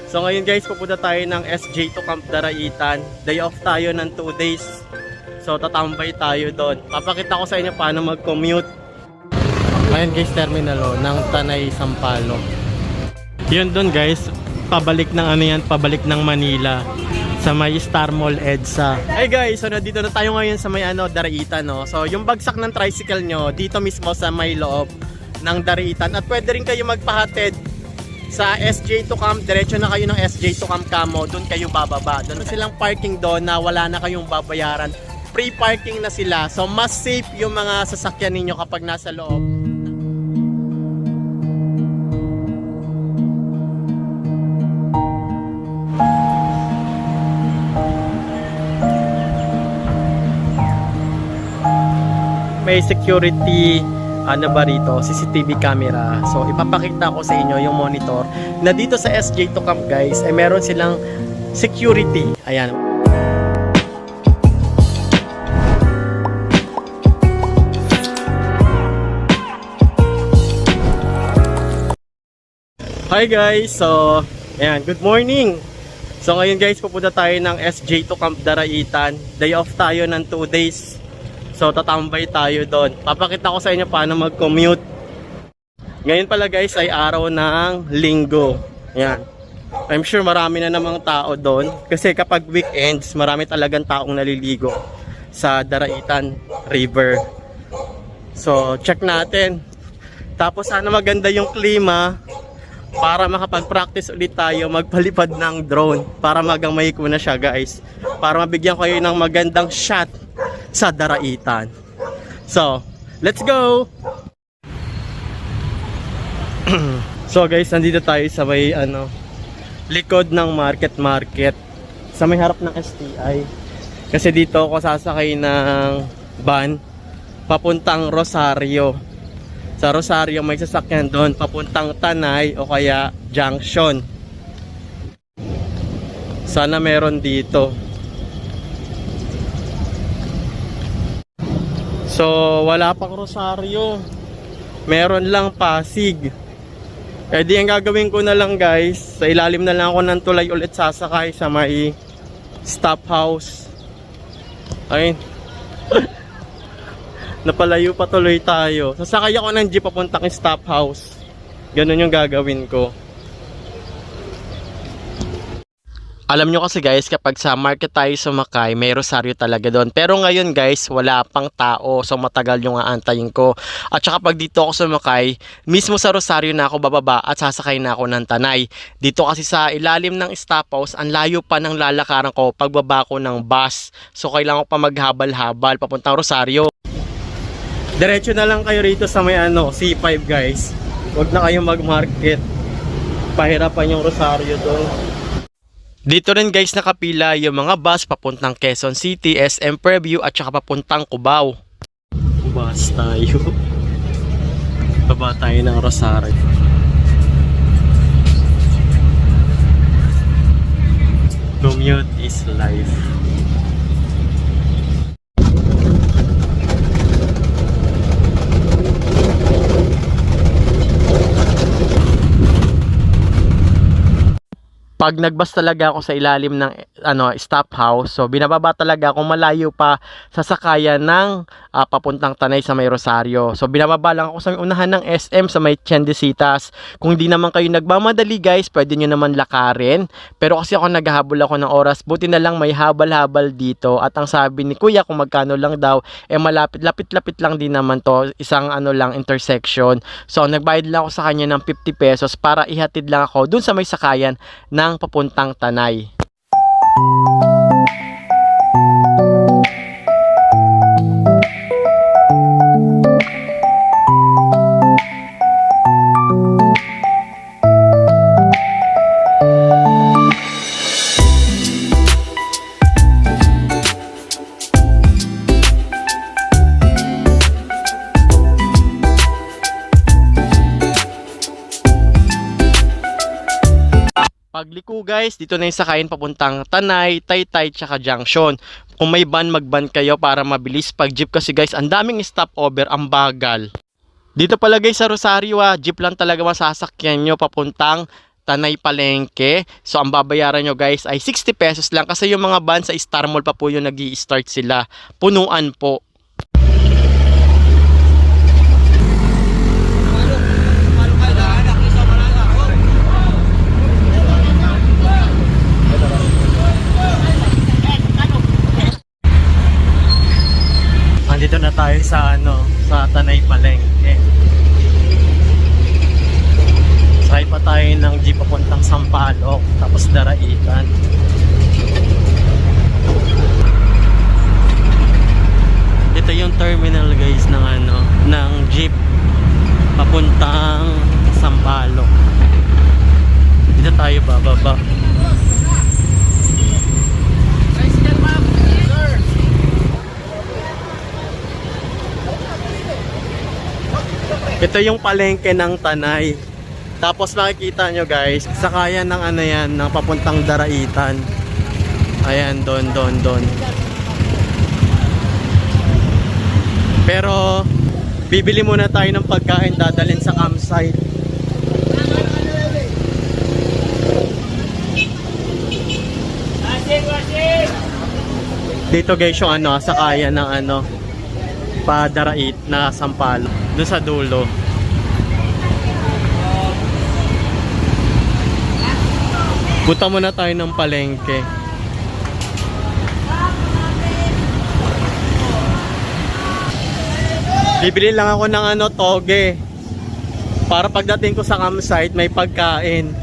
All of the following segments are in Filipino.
So ngayon guys, pupunta tayo ng SJ to Camp Daraitan. Day off tayo ng 2 days. So tatambay tayo doon. Papakita ko sa inyo paano mag-commute. Ngayon guys, terminal ng Tanay, Sampaloc. Yun doon guys, pabalik ng Manila. Sa may Star Mall EDSA. Hey guys, so nandito na tayo ngayon sa may Daraitan, no. So yung bagsak ng tricycle nyo, dito mismo sa may loob ng Daraitan. At pwede rin kayo magpahatid sa SJ to Camp. Diretso na kayo ng SJ to Camp Camo. Doon kayo bababa. Doon silang parking doon na wala na kayong babayaran. Free parking na sila. So mas safe yung mga sasakyan ninyo kapag nasa loob. May security CCTV camera. So ipapakita ko sa inyo yung monitor na dito sa SJ to Camp guys ay meron silang security. Ayan. Hi guys. So ayan, good morning. So ngayon guys, pupunta tayo ng SJ to Camp Daraitan. Day off tayo ng 2 days. So tatambay tayo doon. Papakita ko sa inyo paano mag-commute. Ngayon pala guys ay araw ng Linggo. Ayan. I'm sure marami na namang tao doon. Kasi kapag weekends, marami talagang taong naliligo sa Daraitan River. So check natin. Tapos sana maganda yung klima para makapag-practice ulit tayo magpalipad ng drone. Para magamay ko na siya guys. Para mabigyan kayo ng magandang shot sa Daraitan. So, let's go! So guys, nandito tayo sa may likod ng market. Sa may harap ng STI. Kasi dito ako sasakay ng van papuntang Rosario. Sa Rosario may sasakyan doon papuntang Tanay o kaya Junction. Sana meron dito. So wala pang Rosario, meron lang Pasig. Eh di ang gagawin ko na lang guys, sa ilalim na lang ako ng tulay ulit sasakay sa may stop house. Ayun. Napalayo pa tuloy tayo. Sasakay ako ng jeep papuntang stop house. Ganun yung gagawin ko. Alam nyo kasi guys, kapag sa market tayo sumakay, may Rosario talaga doon. Pero ngayon guys, wala pang tao. So matagal yung aantayin ko. At saka pag dito ako sumakay, mismo sa Rosario na ako bababa at sasakay na ako ng Tanay. Dito kasi sa ilalim ng stop house, ang layo pa ng lalakaran ko pagbaba ko ng bus. So kailangan ko pa maghabal-habal papuntang Rosario. Diretso na lang kayo rito sa may C5 guys. Huwag na kayong mag-market. Pahirapan yung Rosario doon. Dito rin guys nakapila yung mga bus papuntang Quezon City, SM Preview at saka papuntang Cubao. Bus tayo. Baba tayo ng Rosario. Commute is life. Pag nagbas talaga ako sa ilalim ng stop house, so binababa talaga ako malayo pa sa sakayan ng papuntang Tanay sa may Rosario. So binababa lang ako sa unahan ng SM sa may Tiendesitas. Kung hindi naman kayo nagmamadali guys, pwede nyo naman lakarin. Pero kasi ako naghahabol ako ng oras, buti na lang may habal-habal dito. At ang sabi ni Kuya kung magkano lang daw, lapit-lapit lang din naman to, isang lang intersection. So nagbayad lang ako sa kanya ng 50 pesos para ihatid lang ako dun sa may sakayan ng papuntang Tanay. Pagliko guys, dito na yung sakayin papuntang Tanay, Taytay, tsaka Junction. Kung may van, mag-van kayo para mabilis. Pag jeep kasi guys, ang daming stopover, ang bagal. Dito pala guys sa Rosario, jeep lang talaga masasakyan nyo papuntang Tanay Palengke. So ang babayaran nyo guys ay 60 pesos lang kasi yung mga van sa Star Mall pa po yung nag-i-start sila. Punuan po. Andito na tayo sa sa Tanay Palengke. Sakay pa tayo ng jeep papuntang Sampaloc, tapos Daraitan. Ito yung terminal guys ng jeep papuntang Sampaloc. Dito tayo bababa. Ito yung palengke ng Tanay. Tapos makikita nyo guys, sakayan ng ng papuntang Daraitan. Ayan, doon. Pero bibili muna tayo ng pagkain, dadalhin sa campsite. Dito guys yung sakayan ng pa Darait na Sampaloc, doon sa dulo. Punta muna tayo ng palengke. Bibili lang ako ng toge. Para pagdating ko sa campsite, may pagkain.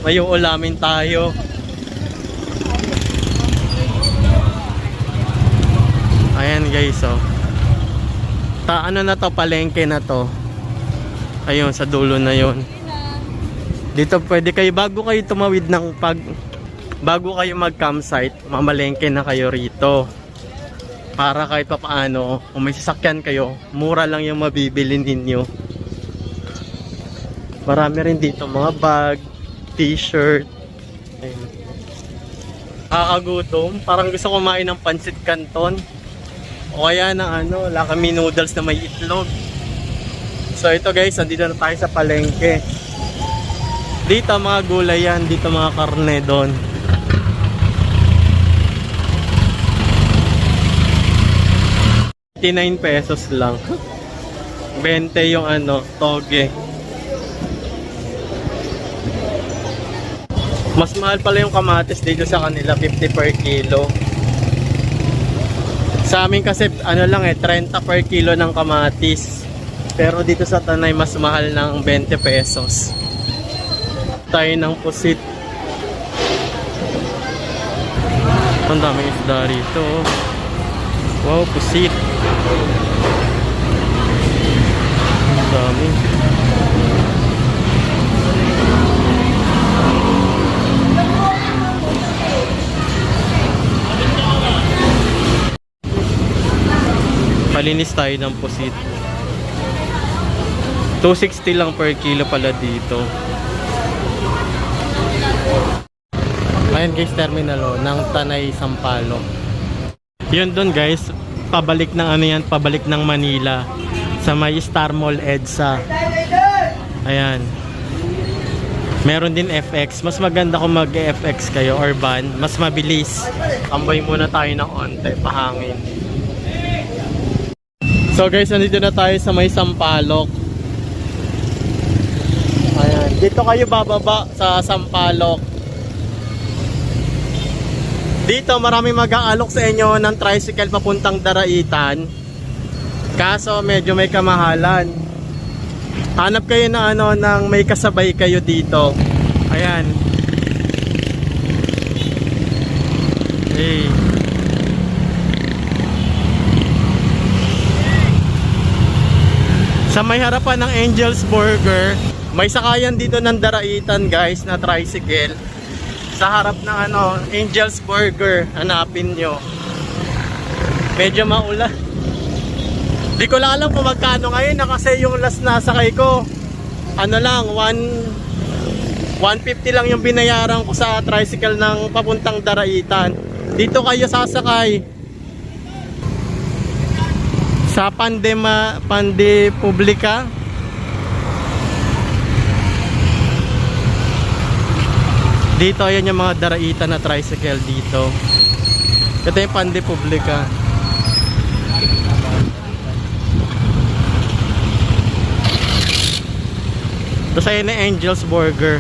May uulamin tayo. Ayan guys, oh. Na to, palengke na to. Ayun, sa dulo na yon. Dito pwede kayo, bago kayo tumawid bago kayo mag-campsite, mamalengke na kayo rito. Para kahit papaano, kung may sasakyan kayo, mura lang yung mabibili ninyo. Marami rin dito mga bag, t-shirt. Kakagutom, parang gusto kumain ng pancit canton. O kaya ng lakami noodles na may itlog. So ito guys, nandito na tayo sa palengke. Dito mga gulay yan, dito mga karne doon. ₱89 lang. 20 yung toge. Mas mahal pala yung kamatis dito sa kanila, 50 per kilo. Sa amin kasi 30 per kilo ng kamatis. Pero dito sa Tanay mas mahal ng 20 pesos. Tayo ng pusit. Ang daming isda rito. Wow, pusit. Ang dami. Palinis tayo ng pusit. 260 lang per kilo pala dito. Ayan guys, terminal ng Tanay Sampaloc. Yun dun guys, pabalik ng pabalik ng Manila sa may Star Mall EDSA. Ayan. Meron din FX. Mas maganda kung mag-FX kayo or van, mas mabilis. Ambay muna tayo ng onte, pahangin. So guys, nandito na tayo sa may Sampaloc. Ayan, dito kayo bababa sa Sampaloc. Dito marami mag-aalok sa inyo ng tricycle papuntang Daraitan. Kaso medyo may kamahalan. Hanap kayo na ng may kasabay kayo dito. Ayan. Hey. Sa may harapan ng Angel's Burger, may sakayan dito ng Daraitan guys na tricycle. Sa harap ng Angel's Burger, hanapin nyo. Medyo maulan. Di ko lang alam kung magkano ngayon kasi yung last na sakay ko, 150 lang yung binayaran ko sa tricycle ng papuntang Daraitan. Dito kayo sasakay sa Pande Publica. Dito, ayan yung mga daraitan na tricycle dito. Ito yung Pande Publica. Tapos ayan na Angel's Burger.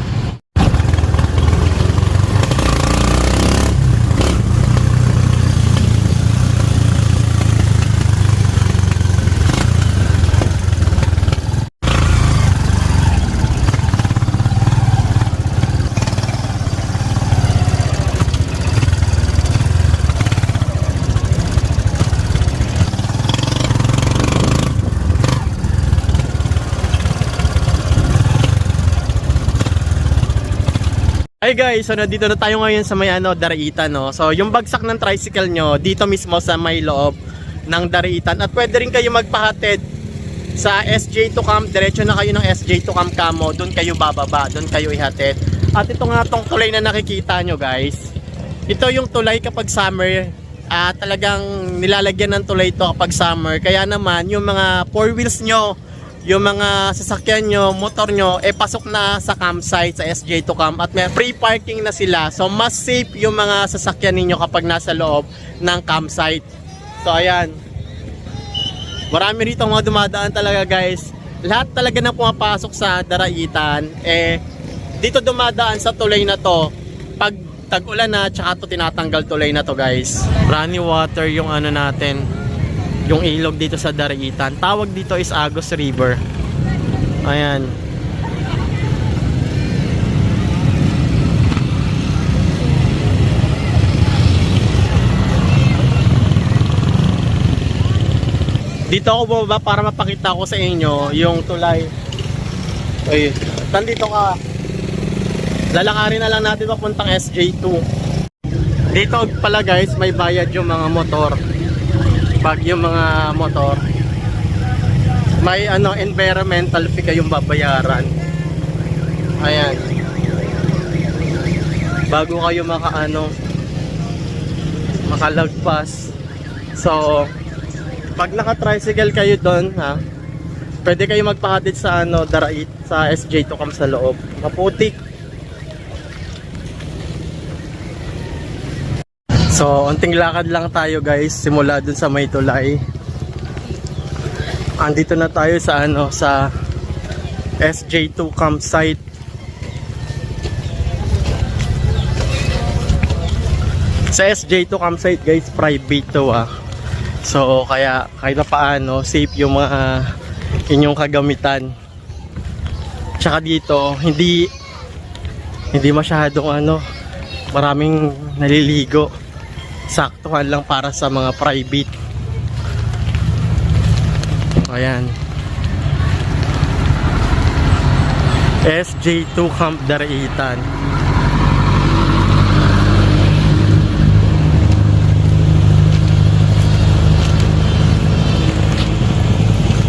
Hey guys, so dito na tayo ngayon sa may Daraitan, no. So yung bagsak ng tricycle nyo dito mismo sa may loob ng Daraitan, at pwede rin kayo magpahatid sa SJ2 Camp. Diretso na kayo ng SJ2 Camp Camo, doon kayo bababa, doon kayo ihatid. At ito nga tong tulay na nakikita nyo guys, ito yung tulay kapag summer. Talagang nilalagyan ng tulay ito kapag summer. Kaya naman yung mga 4 wheels nyo, yung mga sasakyan nyo, motor nyo, pasok na sa campsite, sa SJ2 Camp, at may free parking na sila. So mas safe yung mga sasakyan ninyo kapag nasa loob ng campsite. So ayan, marami rito mga dumadaan talaga guys. Lahat talaga na pumapasok sa Daraitan dito dumadaan sa tulay na to pag tag-ulan na, tsaka to tinatanggal tulay na to guys. Running water yung natin, yung ilog dito sa Daraitan. Tawag dito is Agos River. Ayan. Dito ako bumaba para mapakita ko sa inyo yung tulay. Ay, nandito ka. Lalakarin na lang natin papuntang SJ2. Dito pala guys, may bayad yung mga motor. Pag yung mga motor, may environmental fee kayong babayaran. Ayan, bago kayo makalagpas. So pag naka-tricycle kayo doon, pwede kayo magpahatid sa Darait, sa SJ2 Camp sa loob. Maputik. So, unting lakad lang tayo guys, simula dun sa may tulay. Andito na tayo sa sa SJ2 campsite. Sa SJ2 campsite guys, private to So, kaya kahit na paano, safe yung mga inyong kagamitan. Tsaka dito, hindi masyadong maraming naliligo. Saktuhan lang para sa mga private. Ayan, SJ2 Camp Daraitan.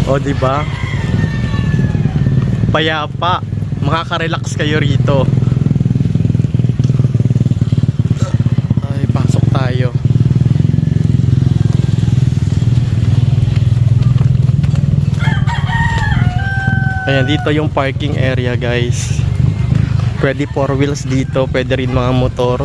O diba, payapa, makaka-relax kayo rito. Tayo. Ayan, dito yung parking area guys. Pwede 4 wheels dito, pwede rin mga motor.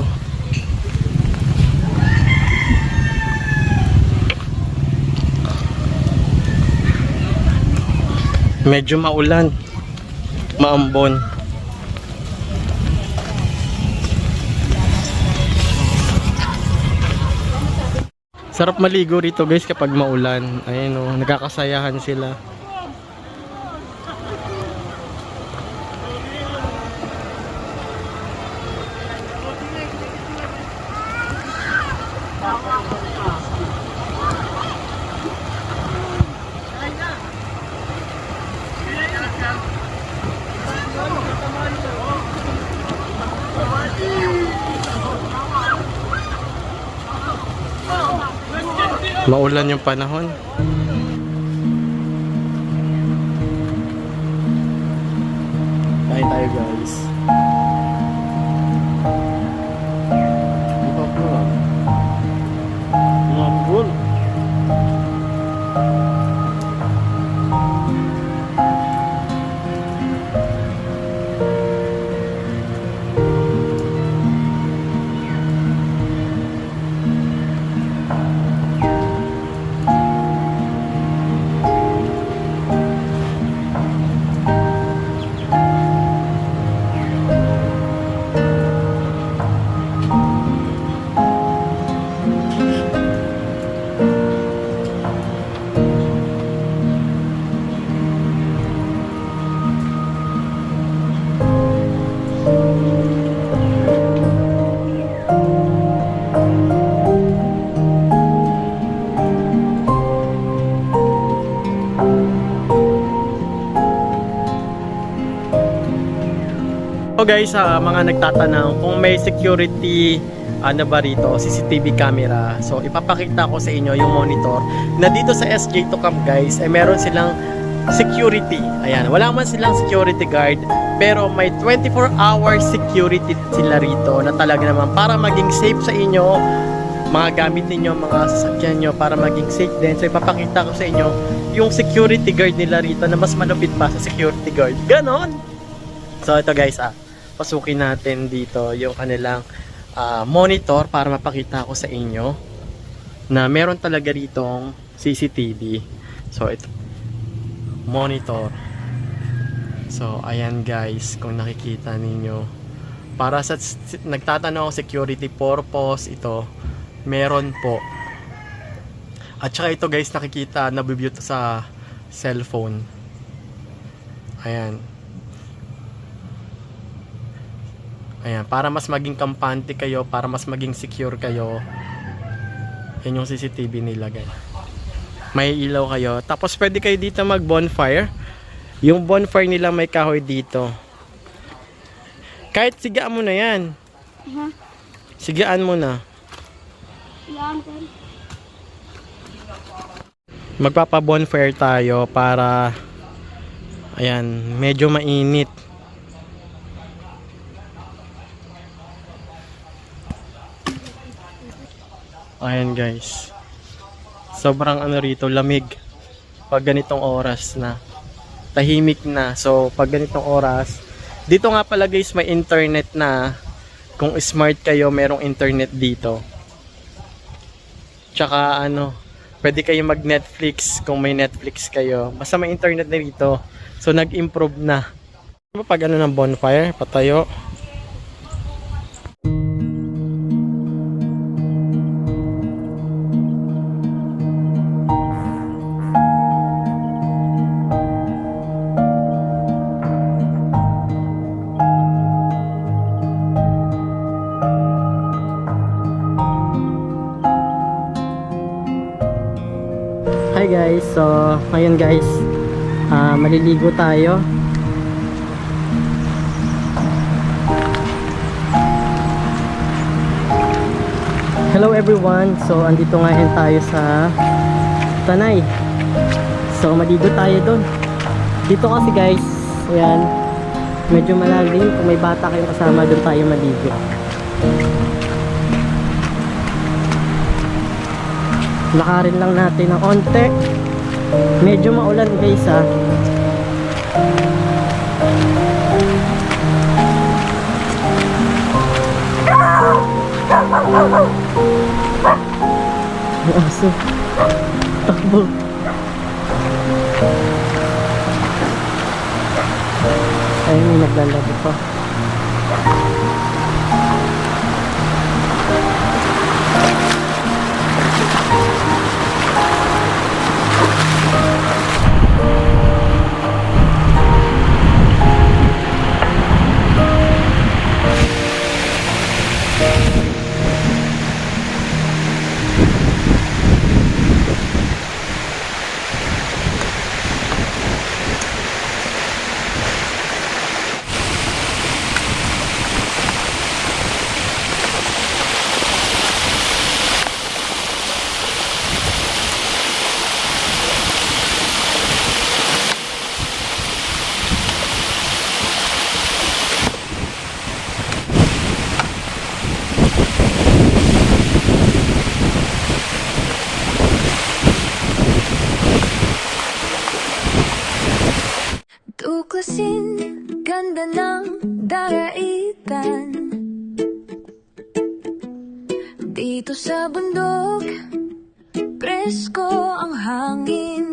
Medyo maulan, maambon. Sarap maligo rito guys kapag maulan. Ayun nagkakasayahan sila. Maulan yung panahon. Kain tayo guys. Mabul. guys, mga nagtatanong kung may security ano ba rito, CCTV camera. So ipapakita ko sa inyo yung monitor na dito sa SJ2 Camp guys, meron silang security. Ayan, wala man silang security guard, pero may 24-hour security sila rito na talaga naman para maging safe sa inyo, mga gamit ninyo, mga sasakyan nyo, para maging safe din. So ipapakita ko sa inyo yung security guard nila rito na mas malupit pa sa security guard. Ganon! So ito guys, pasukin natin dito yung kanilang monitor para mapakita ko sa inyo na meron talaga ritong CCTV. So ito, monitor. So ayan guys, kung nakikita ninyo, para sa nagtatanong security purpose, ito meron po. At saka ito guys, nakikita, nabibute sa cellphone. Ayan. Ayan, para mas maging kampante kayo, para mas maging secure kayo. Yan yung CCTV nila guys. May ilaw kayo. Tapos pwede kayo dito mag bonfire. Yung bonfire nila may kahoy dito. Kahit sigaan mo na yan. Sigaan mo na. Magpapa bonfire tayo para ayan, medyo mainit. Ayan guys, sobrang ano rito, lamig pag ganitong oras na, tahimik na. So pag ganitong oras, dito nga pala guys may internet na. Kung smart kayo, merong internet dito. Tsaka ano, pwede kayo mag Netflix kung may Netflix kayo, basta may internet na dito. So nag-improve na. Pag ano ng bonfire, patayo. Hi guys, so ngayon guys, maliligo tayo. Hello everyone, so andito ngayon tayo sa Tanay. So maligo tayo doon. Dito kasi guys, ayan, medyo malalim. Kung may bata kayong kasama, doon tayo maligo. Lakarin lang natin ng onte. Medyo maulan guys Ang aso. Takbo. Ay, may naglalaro pa. Tuklasin, ganda ng daraitan dito sa bundok, presko ang hangin.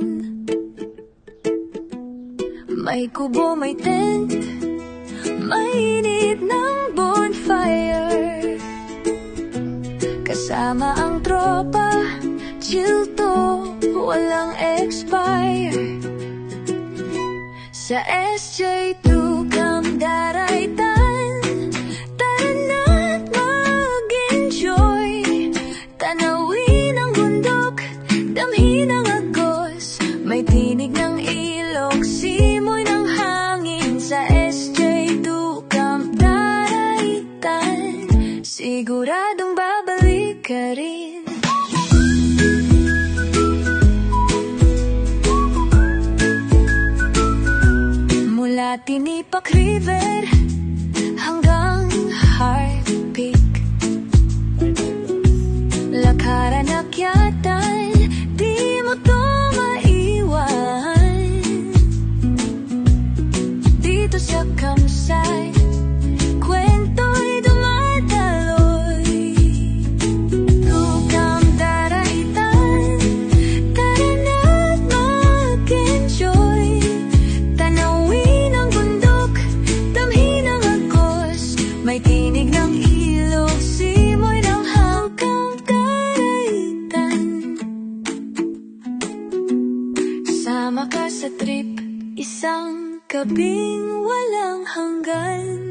May kubo, may tent, mainit ng bonfire. Kasama ang tropa, chill to, walang expire. Sa SJ2 Camp Daraitan, tara na't mag-enjoy. Tanawin ang bundok, damhin ang agos. May tinig ng ilog, simoy ng hangin. Sa SJ2 Camp Daraitan. Siguradong babalik ka rin. Mula Tinipak River hanggang Heart Peak, lakaran akyatan, di mo to maiwan. Dito sa campsite, kwento'y dumadaloy. Tukang daraitan, tara na't mag-enjoy. Tanawin ang bundok, damhin ang agos, may tinig ng ilog, simoy ng hanggang karaitan. Sama ka sa trip, isang gabing walang hanggan.